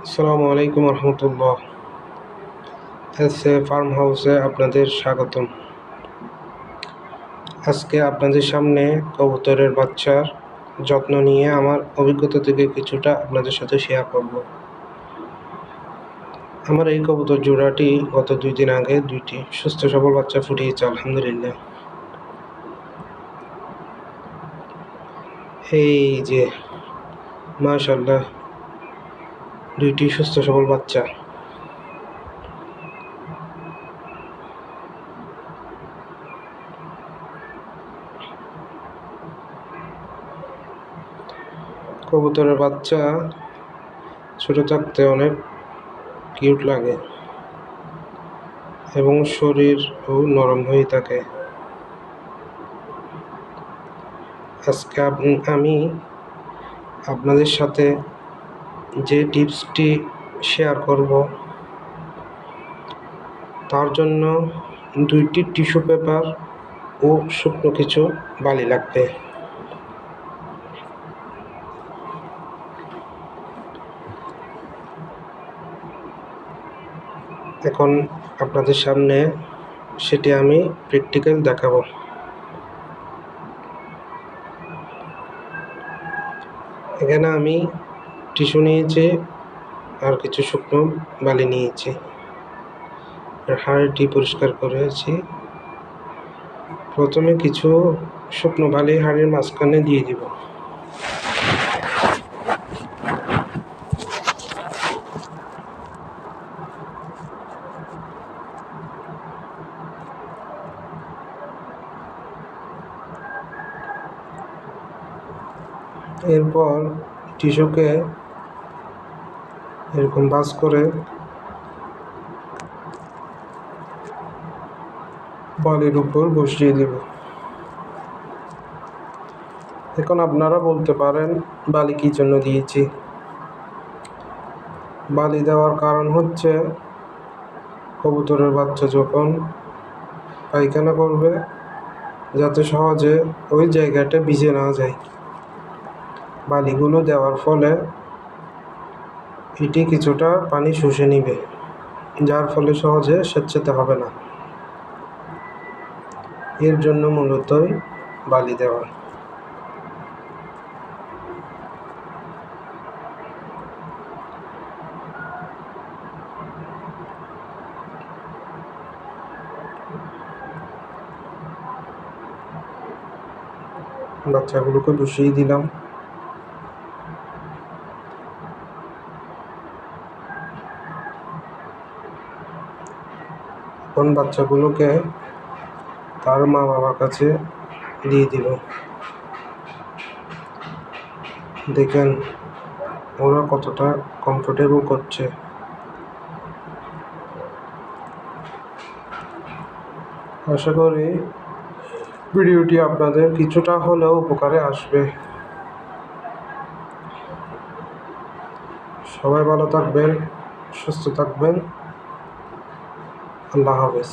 আসসালামু আলাইকুম রহমতুল্লাহ। ফার্ম হাউসে আপনাদের স্বাগতম। আজকে আপনাদের সামনে কবুতরের বাচ্চার যত্ন নিয়ে আমার অভিজ্ঞতা থেকে কিছুটা আপনাদের সাথে শেয়ার করব। আমার এই কবুতর জোড়াটি গত 2 দিন আগে 2টি সুস্থ সবল বাচ্চা ফুটিয়েছে, আলহামদুলিল্লাহ। এই যে মাশাআল্লাহ, 2টি সুস্থ সবল বাচ্চা। কবুতরের বাচ্চা ছোট থাকতে অনেক কিউট লাগে এবং শরীরও নরম হয়ে থাকে। আজকে আমি আপনাদের সাথে যে টিপসটি শেয়ার করব তার জন্য 2টি টিস্যু পেপার ও শুকনো কিছু বালি লাগবে। এখন আপনাদের সামনে সেটি আমি প্র্যাকটিক্যাল দেখাবো। এখানে আমি টিস্যু নিয়েছি আর কিছু শুকনো বালি নিয়েছি। হাঁড়িটি পরিষ্কার করেছি। প্রথমে কিছু শুকনো বালি হাঁড়ির মাঝখানে দিয়ে দিব। এরপর টিস্যুকে এরকম ভাঁজ করে বালির উপর বসিয়ে দেব। এখন আপনারা বলতে পারেন বালি কী জন্য দিয়েছি। বালি দেওয়ার কারণ হচ্ছে কবুতরের বাচ্চা যখন পায়খানা করবে যাতে সহজে ওই জায়গাটা ভিজে না যায়। বালিগুলো দেওয়ার ফলে এটি কিছুটা পানি শুষে নিবে, যার ফলে সহজে স্বেচ্ছাতে হবে না। এর জন্য মূলতই বালি দেওয়া। বাচ্চাগুলোকে বসিয়ে দিলাম। এখন বাচ্চাগুলোকে তার মা বাবার কাছে দিয়ে দিব। দেখেন ওরা কতটা কমফোর্টেবল করছে। আশা করি ভিডিওটি আপনাদের কিছুটা হলেও উপকারে আসবে। সবাই ভালো থাকবেন, সুস্থ থাকবেন। আল্লাহ হাফেজ।